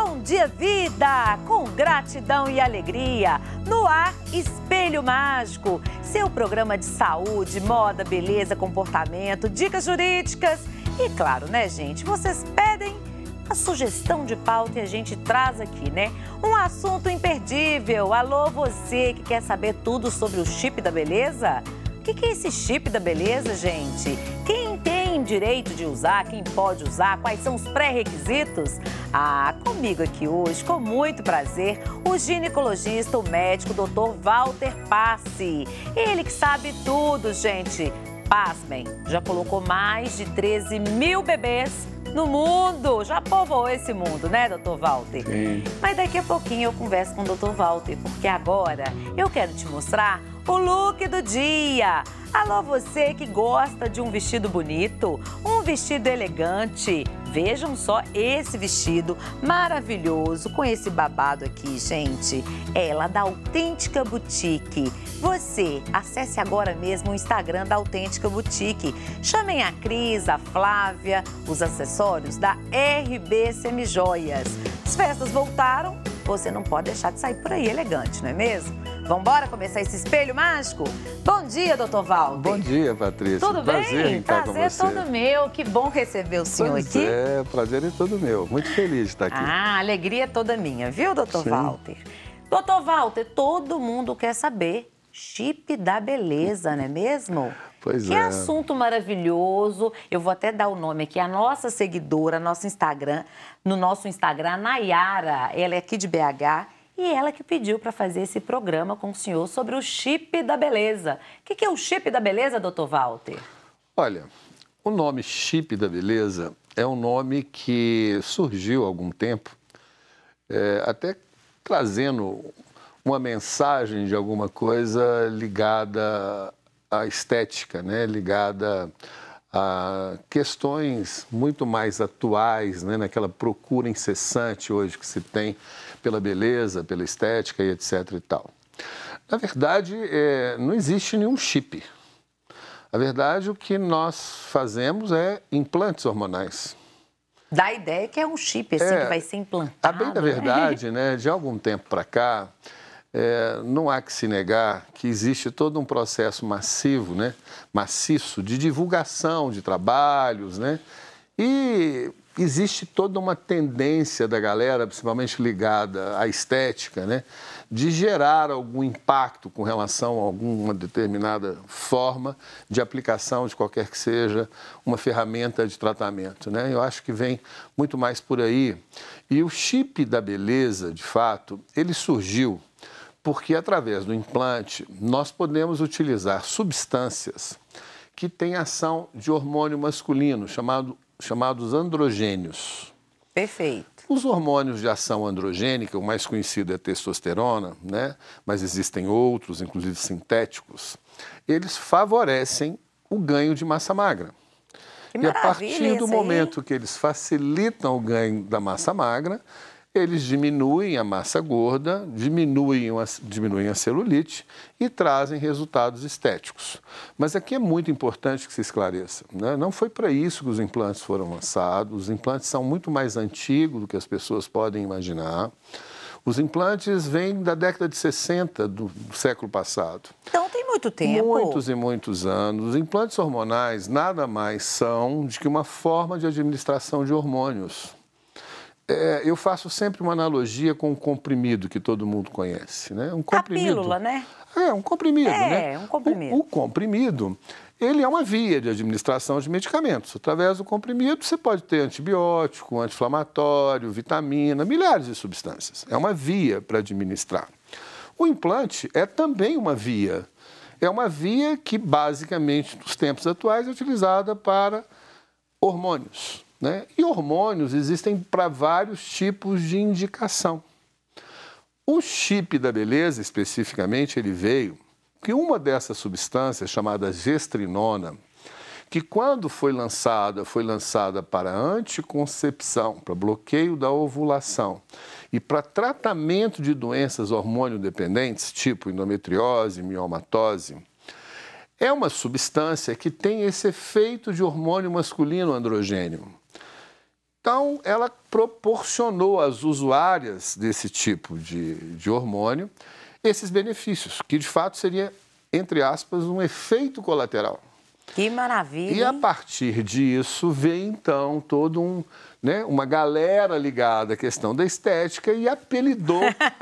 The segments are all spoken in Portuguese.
Bom dia, vida! Com gratidão e alegria. No ar, Espelho Mágico. Seu programa de saúde, moda, beleza, comportamento, dicas jurídicas. E claro, né, gente? Vocês pedem a sugestão de pauta e a gente traz aqui, né? Um assunto imperdível. Alô, você que quer saber tudo sobre o chip da beleza? O que é esse chip da beleza, gente? Quem tem direito de usar? Quem pode usar? Quais são os pré-requisitos? Comigo aqui hoje, com muito prazer, o ginecologista, o médico, o Dr. Walter Passi. Ele que sabe tudo, gente. Pasmem, já colocou mais de 13 mil bebês no mundo. Já povoou esse mundo, né, Dr. Walter? Sim. Mas daqui a pouquinho eu converso com o Dr. Walter, porque agora eu quero te mostrar o look do dia. Alô, você que gosta de um vestido bonito, um vestido elegante. Vejam só esse vestido maravilhoso com esse babado aqui, gente. Ela da Autêntica Boutique. Você, acesse agora mesmo o Instagram da Autêntica Boutique. Chamem a Cris, a Flávia, os acessórios da RB Semijoias. As festas voltaram, você não pode deixar de sair por aí elegante, não é mesmo? Vamos embora começar esse espelho mágico? Bom dia, Dr. Walter. Bom dia, Patrícia. Tudo prazer bem? Em estar Prazer com você. todo meu. Que bom receber o senhor aqui. Prazer é todo meu. Muito feliz de estar aqui. Alegria toda minha, viu, Dr. Sim. Walter? Dr. Walter, todo mundo quer saber. Chip da beleza, não é mesmo? Pois que é. assunto maravilhoso. Eu vou até dar o nome aqui. A nossa seguidora, no nosso Instagram, a Nayara, ela é aqui de BH. E ela que pediu para fazer esse programa com o senhor sobre o chip da beleza. O que é o chip da beleza, Dr. Walter? Olha, o nome chip da beleza é um nome que surgiu há algum tempo, até trazendo uma mensagem de alguma coisa ligada à estética, né? Ligada a questões muito mais atuais, né? Naquela procura incessante hoje que se tem pela beleza, pela estética e etc. e tal. Na verdade, não existe nenhum chip. Na verdade, o que nós fazemos é implantes hormonais. Dá a ideia que é um chip, assim, que vai ser implantado. A bem da verdade, né, de algum tempo para cá, não há que se negar que existe todo um processo massivo, né, maciço, de divulgação de trabalhos, né, e existe toda uma tendência da galera, principalmente ligada à estética, né, de gerar algum impacto com relação a alguma determinada forma de aplicação de qualquer que seja uma ferramenta de tratamento, né? Eu acho que vem muito mais por aí. E o chip da beleza, de fato, ele surgiu porque através do implante nós podemos utilizar substâncias que têm ação de hormônio masculino, chamados androgênios. Perfeito. Os hormônios de ação androgênica, o mais conhecido é a testosterona, né? Mas existem outros, inclusive sintéticos, eles favorecem o ganho de massa magra. E a partir do momento que eles facilitam o ganho da massa magra, eles diminuem a massa gorda, diminuem a celulite e trazem resultados estéticos. Mas aqui é muito importante que se esclareça, né? Não foi para isso que os implantes foram lançados. Os implantes são muito mais antigos do que as pessoas podem imaginar. Os implantes vêm da década de 60 do século passado. Então tem muito tempo. Muitos e muitos anos. Os implantes hormonais nada mais são do que uma forma de administração de hormônios. Eu faço sempre uma analogia com um comprimido que todo mundo conhece, né? Um comprimido. A pílula, né? Um comprimido, né? Um comprimido. O comprimido, ele é uma via de administração de medicamentos. Através do comprimido, você pode ter antibiótico, anti-inflamatório, vitamina, milhares de substâncias. É uma via para administrar. O implante é também uma via. É uma via que, basicamente, nos tempos atuais, é utilizada para hormônios, né? E hormônios existem para vários tipos de indicação. O chip da beleza, especificamente, ele veio que uma dessas substâncias, chamada gestrinona, que quando foi lançada para anticoncepção, para bloqueio da ovulação e para tratamento de doenças hormônio-dependentes, tipo endometriose, miomatose, é uma substância que tem esse efeito de hormônio masculino androgênio. Então, ela proporcionou às usuárias desse tipo de hormônio esses benefícios, que de fato seria, entre aspas, um efeito colateral. Que maravilha! E a partir disso vem, então, todo uma galera ligada à questão da estética e apelidou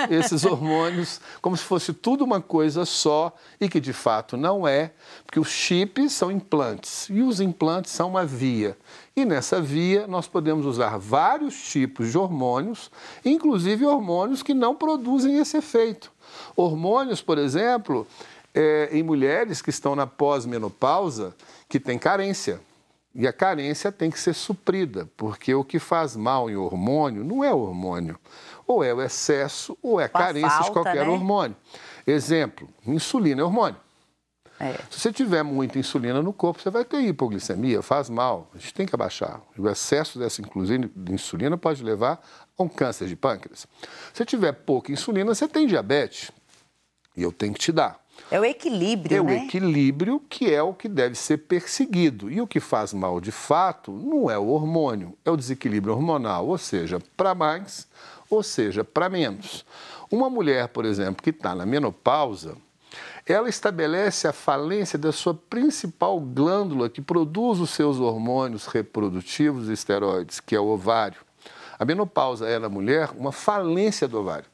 esses hormônios como se fosse tudo uma coisa só e que, de fato, não é, porque os chips são implantes e os implantes são uma via. E nessa via nós podemos usar vários tipos de hormônios, inclusive hormônios que não produzem esse efeito. Hormônios, por exemplo, em mulheres que estão na pós-menopausa, que têm carência. E a carência tem que ser suprida, porque o que faz mal em hormônio não é o hormônio. Ou é o excesso, ou é a carência de qualquer hormônio. Exemplo, insulina é hormônio. Se você tiver muita insulina no corpo, você vai ter hipoglicemia, faz mal. A gente tem que abaixar. O excesso dessa insulina pode levar a um câncer de pâncreas. Se tiver pouca insulina, você tem diabetes. E eu tenho que te dar. É o equilíbrio, né? É o equilíbrio que é o que deve ser perseguido. E o que faz mal, de fato, não é o hormônio, é o desequilíbrio hormonal, ou seja, para mais, ou seja, para menos. Uma mulher, por exemplo, que está na menopausa, ela estabelece a falência da sua principal glândula que produz os seus hormônios reprodutivos e esteroides, que é o ovário. A menopausa é na mulher uma falência do ovário.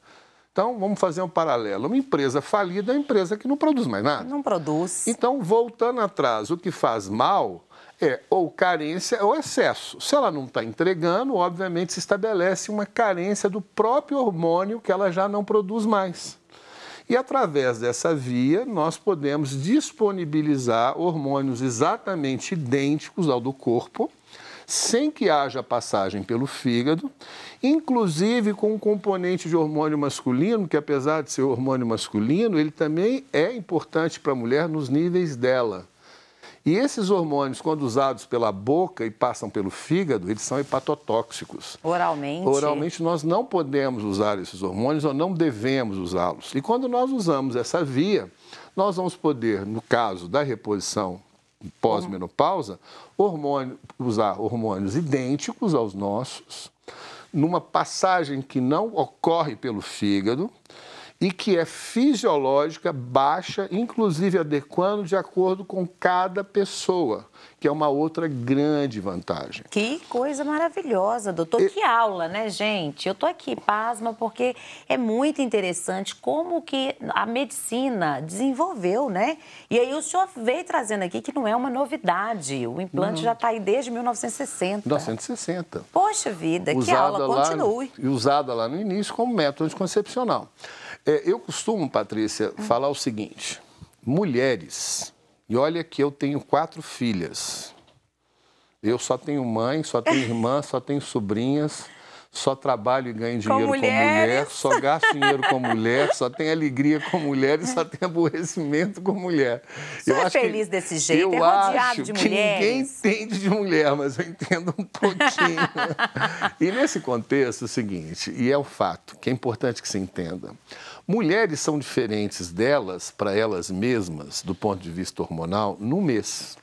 Então, vamos fazer um paralelo. Uma empresa falida é uma empresa que não produz mais nada. Não produz. Então, voltando atrás, o que faz mal é ou carência ou excesso. Se ela não está entregando, obviamente se estabelece uma carência do próprio hormônio que ela já não produz mais. E através dessa via, nós podemos disponibilizar hormônios exatamente idênticos ao do corpo, sem que haja passagem pelo fígado, inclusive com um componente de hormônio masculino, que apesar de ser hormônio masculino, ele também é importante para a mulher nos níveis dela. E esses hormônios, quando usados pela boca e passam pelo fígado, eles são hepatotóxicos. Oralmente? Oralmente, nós não podemos usar esses hormônios ou não devemos usá-los. E quando nós usamos essa via, nós vamos poder, no caso da reposição pós-menopausa, usar hormônios idênticos aos nossos, numa passagem que não ocorre pelo fígado e que é fisiológica, baixa, inclusive adequando de acordo com cada pessoa, que é uma outra grande vantagem. Que coisa maravilhosa, doutor. Que aula, né, gente? Eu tô aqui, pasma, porque é muito interessante como que a medicina desenvolveu, né? E aí o senhor veio trazendo aqui que não é uma novidade. O implante já está aí desde 1960. 1960. Poxa vida, que aula, continue. E usada lá no início como método anticoncepcional. Eu costumo, Patrícia, falar o seguinte: mulheres, e olha que eu tenho 4 filhas, eu só tenho mãe, só tenho irmã, só tenho sobrinhas, só trabalho e ganho dinheiro com mulher, só gasto dinheiro com mulher, só tenho alegria com mulher e só tenho aborrecimento com mulher. Você é feliz desse jeito, é rodeado de mulheres? Ninguém entende de mulher, mas eu entendo um pouquinho. E nesse contexto, é o seguinte, e é um fato que é importante que se entenda: mulheres são diferentes delas, para elas mesmas, do ponto de vista hormonal, no mês.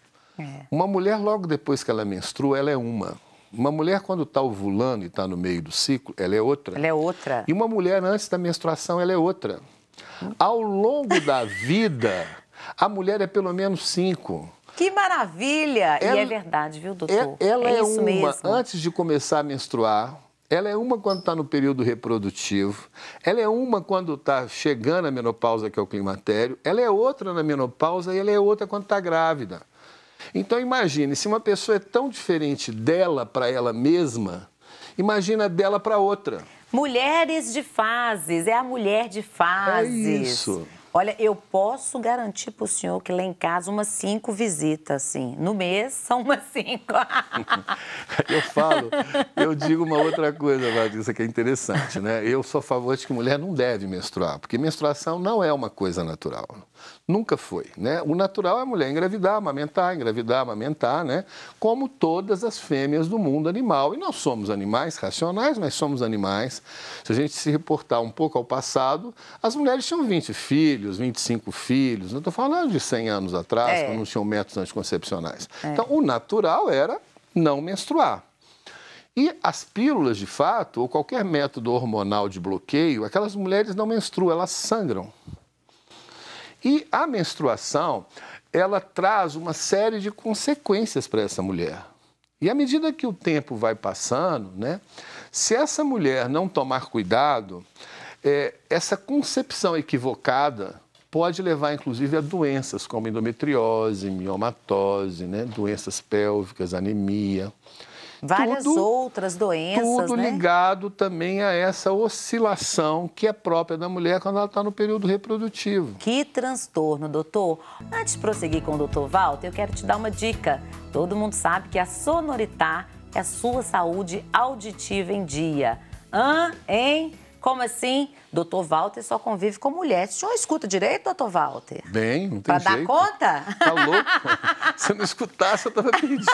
Uma mulher, logo depois que ela menstrua, ela é uma. Uma mulher, quando está ovulando e está no meio do ciclo, ela é outra. Ela é outra. E uma mulher, antes da menstruação, ela é outra. Ao longo da vida, a mulher é pelo menos 5. Que maravilha! E é verdade, viu, doutor? Ela é isso uma mesmo. Antes de começar a menstruar, ela é uma quando está no período reprodutivo, ela é uma quando está chegando à menopausa, que é o climatério, ela é outra na menopausa e ela é outra quando está grávida. Então, imagine, se uma pessoa é tão diferente dela para ela mesma, imagina dela para outra. Mulheres de fases, é a mulher de fases. É isso. Olha, eu posso garantir para o senhor que lá em casa umas 5 visitas, assim. No mês, são umas 5. Eu digo uma outra coisa, Patrícia, que é interessante, né? Eu sou a favor de que mulher não deve menstruar, porque menstruação não é uma coisa natural. Nunca foi, né? O natural é a mulher engravidar, amamentar, né? Como todas as fêmeas do mundo animal. E nós somos animais racionais, mas somos animais. Se a gente se reportar um pouco ao passado, as mulheres tinham 20 filhos, 25 filhos. Não estou falando de 100 anos atrás, quando não tinham métodos anticoncepcionais. Então, o natural era não menstruar. E as pílulas, de fato, ou qualquer método hormonal de bloqueio, aquelas mulheres não menstruam, elas sangram. E a menstruação, ela traz uma série de consequências para essa mulher. E à medida que o tempo vai passando, né, se essa mulher não tomar cuidado, essa concepção equivocada pode levar, inclusive, a doenças como endometriose, miomatose, né, doenças pélvicas, anemia. Várias outras doenças, tudo né? ligado também a essa oscilação que é própria da mulher quando ela está no período reprodutivo. Que transtorno, doutor. Antes de prosseguir com o doutor Walter, eu quero te dar uma dica. Todo mundo sabe que a Sonoritar é a sua saúde auditiva em dia. Hein? Como assim? Doutor Walter só convive com mulher. O senhor escuta direito, doutor Walter? Bem, não tem jeito. Para dar conta? Tá louco? Se eu não escutasse, eu estava perdido.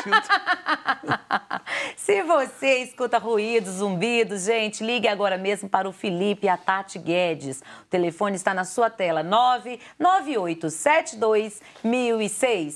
Se você escuta ruídos, zumbidos, gente, ligue agora mesmo para o Felipe e a Tati Guedes. O telefone está na sua tela, 99872-1006.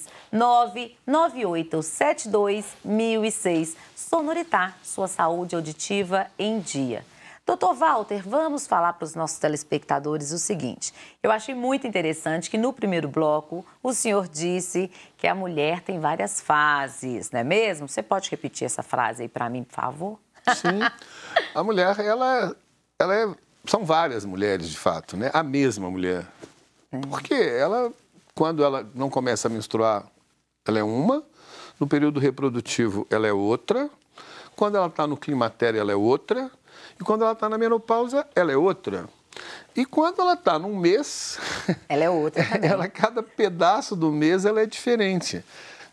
99872-1006. Sonoritar, sua saúde auditiva em dia. Doutor Walter, vamos falar para os nossos telespectadores o seguinte. Eu achei muito interessante que no primeiro bloco o senhor disse que a mulher tem várias fases, não é mesmo? Você pode repetir essa frase aí para mim, por favor? Sim. A mulher, são várias mulheres, de fato, né? A mesma mulher. Porque ela, quando ela não começa a menstruar, ela é uma. No período reprodutivo, ela é outra. Quando ela está no climatério, ela é outra. E quando ela está na menopausa, ela é outra. E quando ela está num mês... Ela é outra também. Cada pedaço do mês ela é diferente.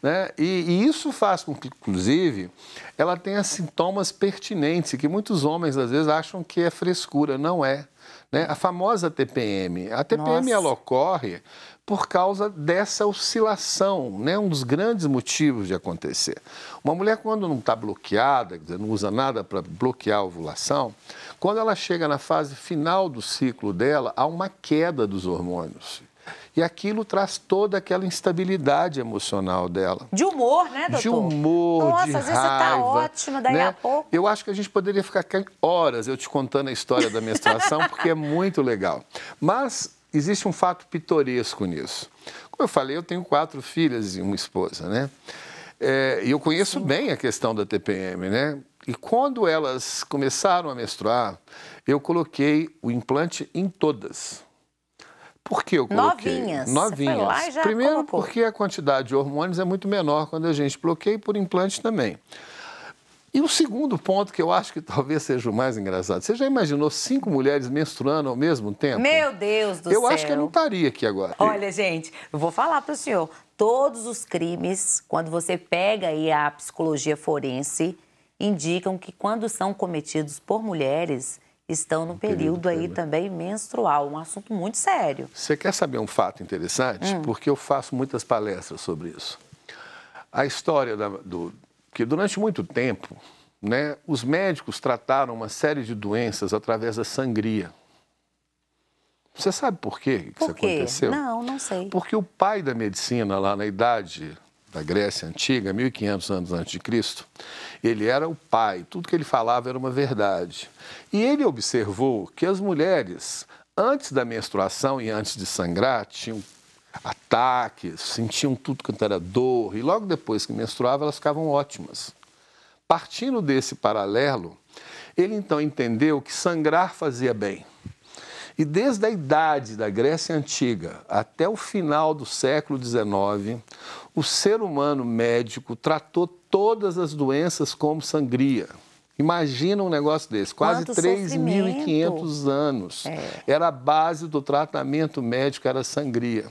Né? E isso faz com que, inclusive, ela tenha sintomas pertinentes, que muitos homens, às vezes, acham que é frescura. Não é. Né? A famosa TPM. A TPM, ela ocorre por causa dessa oscilação, né? Um dos grandes motivos de acontecer. Uma mulher, quando não está bloqueada, quer dizer, não usa nada para bloquear a ovulação, quando ela chega na fase final do ciclo dela, há uma queda dos hormônios. E aquilo traz toda aquela instabilidade emocional dela. De humor, né, doutor? De humor, Nossa, de raiva. Às vezes você está ótima, daí né? a pouco... Eu acho que a gente poderia ficar horas eu te contando a história da menstruação, porque é muito legal. Mas existe um fato pitoresco nisso. Como eu falei, eu tenho 4 filhas e uma esposa, né? E eu conheço bem a questão da TPM, né? E quando elas começaram a menstruar, eu coloquei o implante em todas. Por que eu coloquei? Novinhas. Novinhas. Você foi lá e já Primeiro, colocou. porque a quantidade de hormônios é muito menor quando a gente bloqueia, e por implante também. E o segundo ponto, que eu acho que talvez seja o mais engraçado, você já imaginou 5 mulheres menstruando ao mesmo tempo? Meu Deus do céu! Eu acho que eu não estaria aqui agora. Olha, gente, eu vou falar para o senhor. Todos os crimes, quando você pega aí a psicologia forense, indicam que quando são cometidos por mulheres, estão no período aí também menstrual. Um assunto muito sério. Você quer saber um fato interessante? Porque eu faço muitas palestras sobre isso. A história que durante muito tempo, né, os médicos trataram uma série de doenças através da sangria. Você sabe por quê que isso aconteceu? Não sei. Porque o pai da medicina, lá na idade da Grécia Antiga, 1500 anos antes de Cristo, ele era o pai, tudo que ele falava era uma verdade. E ele observou que as mulheres, antes da menstruação e antes de sangrar, tinham ataques, sentiam tudo quanto era dor, e logo depois que menstruavam, elas ficavam ótimas. Partindo desse paralelo, ele então entendeu que sangrar fazia bem. E desde a idade da Grécia Antiga até o final do século XIX, o ser humano médico tratou todas as doenças como sangria. Imagina um negócio desse, quase 3.500 anos. Era a base do tratamento médico, era a sangria.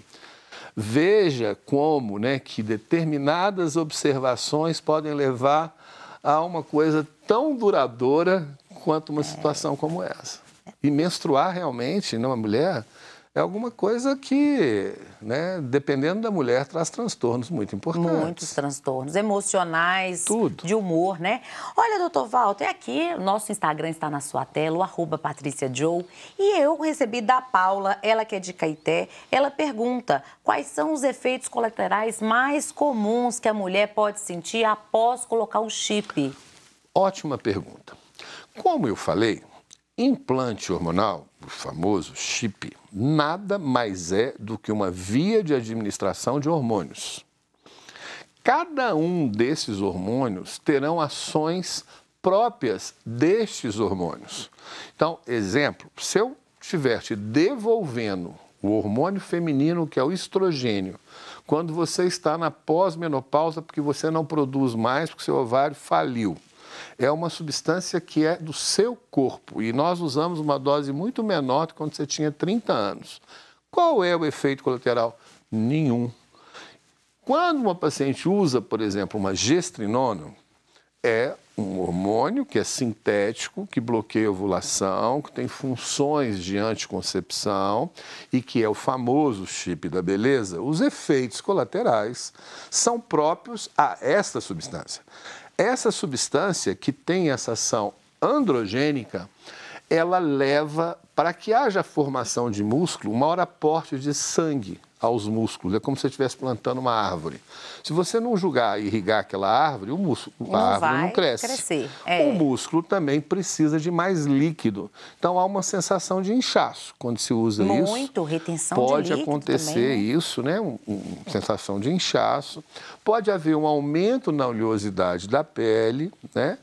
Veja como, né, que determinadas observações podem levar a uma coisa tão duradoura quanto uma situação como essa. E menstruar realmente numa mulher é alguma coisa que, né, dependendo da mulher, traz transtornos muito importantes. Muitos transtornos emocionais, tudo. De humor, né? Olha, doutor Walter, aqui o nosso Instagram está na sua tela, o @PatriciaJoe. E eu recebi da Paula, ela que é de Caeté, ela pergunta quais são os efeitos colaterais mais comuns que a mulher pode sentir após colocar o chip. Ótima pergunta. Como eu falei, implante hormonal, o famoso chip, nada mais é do que uma via de administração de hormônios. Cada um desses hormônios terão ações próprias destes hormônios. Então, exemplo, se eu estiver te devolvendo o hormônio feminino, que é o estrogênio, quando você está na pós-menopausa porque você não produz mais, porque seu ovário faliu, é uma substância que é do seu corpo e nós usamos uma dose muito menor do que quando você tinha 30 anos. Qual é o efeito colateral? Nenhum. Quando uma paciente usa, por exemplo, uma gestrinona, é um hormônio que é sintético, que bloqueia a ovulação, que tem funções de anticoncepção e que é o famoso chip da beleza. Os efeitos colaterais são próprios a esta substância. Essa substância que tem essa ação androgênica, ela leva para que haja formação de músculo, um maior aporte de sangue aos músculos. É como se você estivesse plantando uma árvore. Se você não julgar e irrigar aquela árvore, a árvore não cresce. O músculo também precisa de mais líquido. Então, há uma sensação de inchaço quando se usa isso. Muito, retenção de líquido pode acontecer também, isso, né? Uma sensação de inchaço. Pode haver um aumento na oleosidade da pele, né?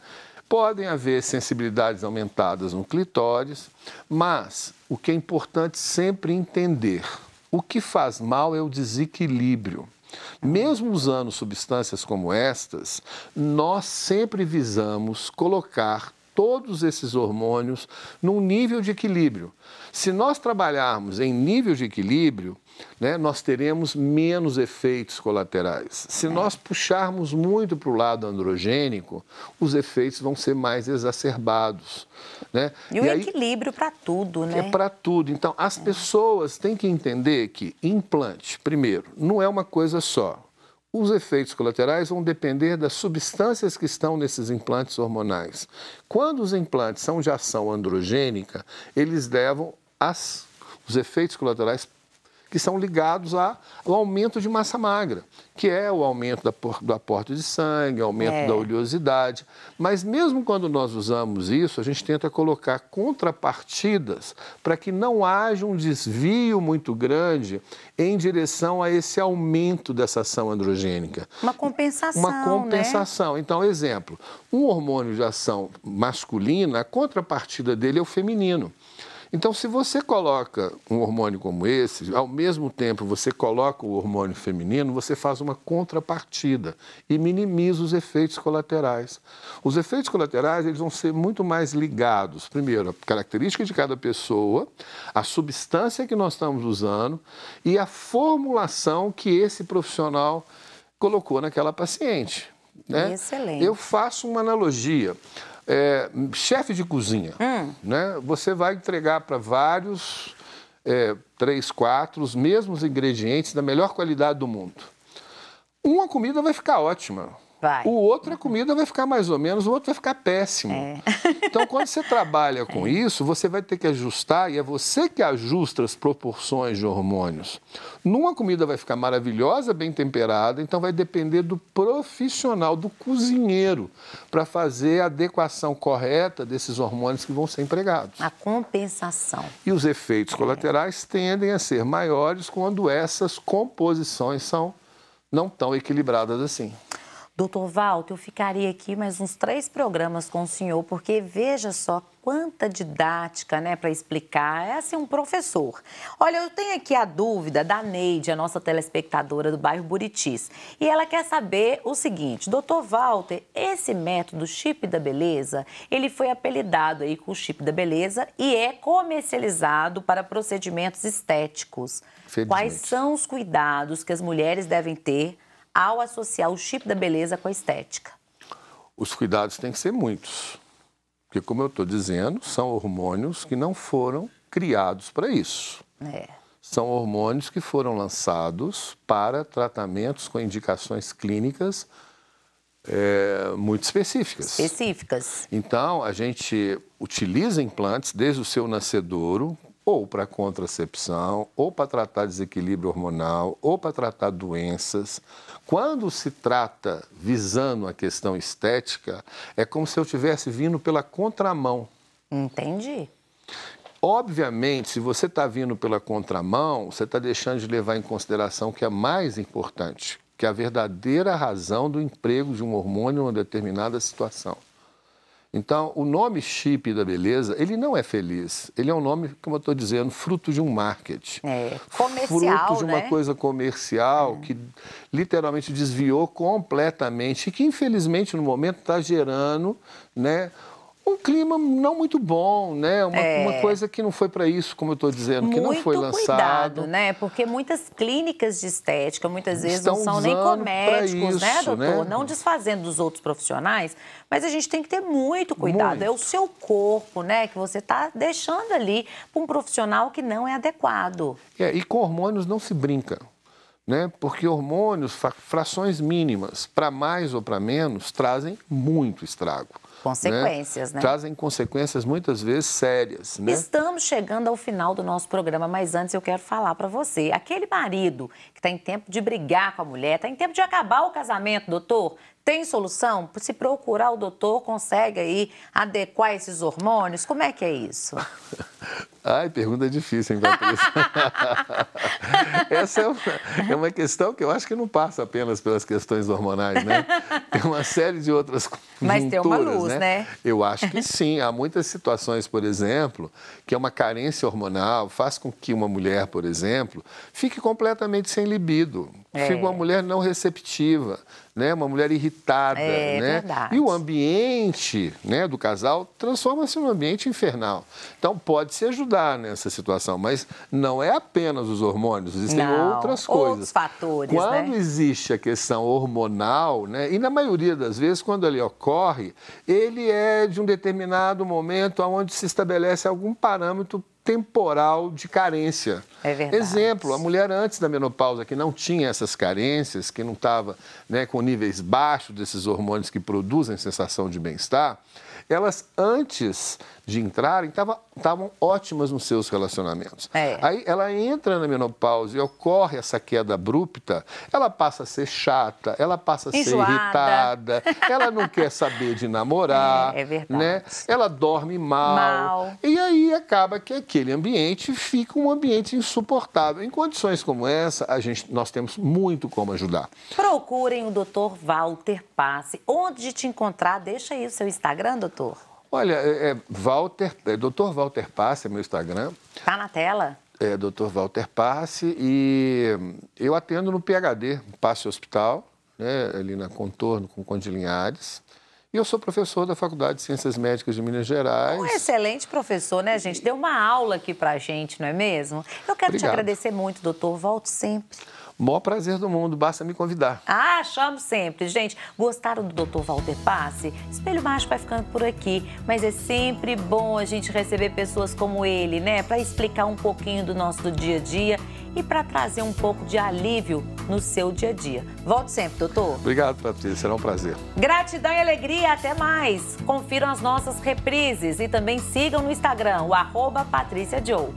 Podem haver sensibilidades aumentadas no clitóris, mas o que é importante sempre entender, o que faz mal é o desequilíbrio. Mesmo usando substâncias como estas, nós sempre visamos colocar todos esses hormônios num nível de equilíbrio. Se nós trabalharmos em nível de equilíbrio, né, nós teremos menos efeitos colaterais. Se nós puxarmos muito para o lado androgênico, os efeitos vão ser mais exacerbados. Né? E o equilíbrio para tudo, né? É para tudo. Então, as pessoas têm que entender que implante, primeiro, não é uma coisa só. Os efeitos colaterais vão depender das substâncias que estão nesses implantes hormonais. Quando os implantes são de ação androgênica, eles levam os efeitos colaterais que são ligados ao aumento de massa magra, que é o aumento do aporte de sangue, aumento da oleosidade. Mas mesmo quando nós usamos isso, a gente tenta colocar contrapartidas para que não haja um desvio muito grande em direção a esse aumento dessa ação androgênica. Uma compensação, Uma compensação. Né? Então, exemplo, um hormônio de ação masculina, a contrapartida dele é o feminino. Então, se você coloca um hormônio como esse, ao mesmo tempo você coloca o hormônio feminino, você faz uma contrapartida e minimiza os efeitos colaterais. Os efeitos colaterais eles vão ser muito mais ligados, primeiro, a característica de cada pessoa, a substância que nós estamos usando e a formulação que esse profissional colocou naquela paciente. Né? Excelente. Eu faço uma analogia. Chefe de cozinha, né? Você vai entregar para vários, 3, 4, os mesmos ingredientes da melhor qualidade do mundo. Uma comida vai ficar ótima. O outro, a comida vai ficar mais ou menos, o outro vai ficar péssimo. Então, quando você trabalha com isso, você vai ter que ajustar, e é você que ajusta as proporções de hormônios. Numa comida vai ficar maravilhosa, bem temperada, então vai depender do profissional, do cozinheiro, para fazer a adequação correta desses hormônios que vão ser empregados. A compensação. E os efeitos colaterais tendem a ser maiores quando essas composições não tão equilibradas assim. Doutor Walter, eu ficaria aqui mais uns 3 programas com o senhor, porque veja só quanta didática, né, para explicar. É assim, um professor. Olha, eu tenho aqui a dúvida da Neide, a nossa telespectadora do bairro Buritis. E ela quer saber o seguinte, doutor Walter, esse método chip da beleza, ele foi apelidado aí com o chip da beleza e é comercializado para procedimentos estéticos. Quais são os cuidados que as mulheres devem ter ao associar o chip da beleza com a estética? Os cuidados têm que ser muitos. Porque, como eu estou dizendo, são hormônios que não foram criados para isso. São hormônios que foram lançados para tratamentos com indicações clínicas muito específicas. Então, a gente utiliza implantes desde o seu nascedouro, ou para contracepção, ou para tratar desequilíbrio hormonal, ou para tratar doenças. Quando se trata visando a questão estética, é como se eu estivesse vindo pela contramão. Entendi. Obviamente, se você está vindo pela contramão, você está deixando de levar em consideração o que é mais importante, que é a verdadeira razão do emprego de um hormônio em uma determinada situação. Então, o nome chip da beleza, ele não é feliz. Ele é um nome, como eu estou dizendo, fruto de um marketing. Comercial, fruto de uma coisa comercial que literalmente desviou completamente e que, infelizmente, no momento está gerando, né, um clima não muito bom, né? Uma coisa que não foi para isso, como eu estou dizendo, que não foi lançado. Muito cuidado, né? Porque muitas clínicas de estética, muitas vezes, não são nem cosméticos, né, doutor? Né? Não desfazendo dos outros profissionais, mas a gente tem que ter muito cuidado. Muito. É o seu corpo, né, que você está deixando ali para um profissional que não é adequado. E com hormônios não se brinca. Né? Porque hormônios, frações mínimas, para mais ou para menos, trazem muito estrago. Consequências, né? Trazem consequências muitas vezes sérias, né? Estamos chegando ao final do nosso programa, mas antes eu quero falar para você. Aquele marido que está em tempo de brigar com a mulher, está em tempo de acabar o casamento, doutor, tem solução? Se procurar o doutor, consegue aí adequar esses hormônios? Como é que é isso? Ai, pergunta difícil, hein, Patrícia? Essa é uma questão que eu acho que não passa apenas pelas questões hormonais, né? Tem uma série de outras conjunturas, mas tem uma luz, né? Eu acho que sim. Há muitas situações, por exemplo, que uma carência hormonal faz com que uma mulher, por exemplo, fique completamente sem libido. Fica uma mulher não receptiva, né? Uma mulher irritada, né? Verdade. E o ambiente, né, do casal transforma-se num ambiente infernal. Então, pode se ajudar nessa situação, mas não é apenas os hormônios, existem outras coisas. Outros fatores, Quando existe a questão hormonal, né, e na maioria das vezes, quando ele ocorre, ele é de um determinado momento onde se estabelece algum parâmetro temporal de carência. É verdade. Exemplo, a mulher antes da menopausa que não tinha essas carências, que não estava, né, com níveis baixos desses hormônios que produzem sensação de bem-estar, elas antes de entrarem estavam ótimas nos seus relacionamentos. Aí ela entra na menopausa e ocorre essa queda abrupta, ela passa a ser chata, ela passa a ser irritada, ela não quer saber de namorar, né? Ela dorme mal. E aí acaba que aquele ambiente fica um ambiente insuportável. Em condições como essa, nós temos muito como ajudar. Procurem o Dr. Walter Passe. Onde te encontrar? Deixa aí o seu Instagram, doutor. Olha, Dr. Walter Passe é meu Instagram. Tá na tela? É, Dr. Walter Passe, e eu atendo no PhD, Passe Hospital, né, ali na Contorno, com Conde Linhares. E eu sou professor da Faculdade de Ciências Médicas de Minas Gerais. Um excelente professor, né, gente? Deu uma aula aqui pra gente, não é mesmo? Eu quero te agradecer muito, doutor. Volte sempre. Maior prazer do mundo, basta me convidar. Ah, chamo sempre. Gente, gostaram do Dr. Walter Passe? Espelho Mágico vai ficando por aqui, mas é sempre bom a gente receber pessoas como ele, né? Para explicar um pouquinho do nosso dia a dia e para trazer um pouco de alívio no seu dia a dia. Volte sempre, doutor. Obrigado, Patrícia. Será um prazer. Gratidão e alegria. Até mais. Confiram as nossas reprises e também sigam no Instagram, o @PatriciaJoe.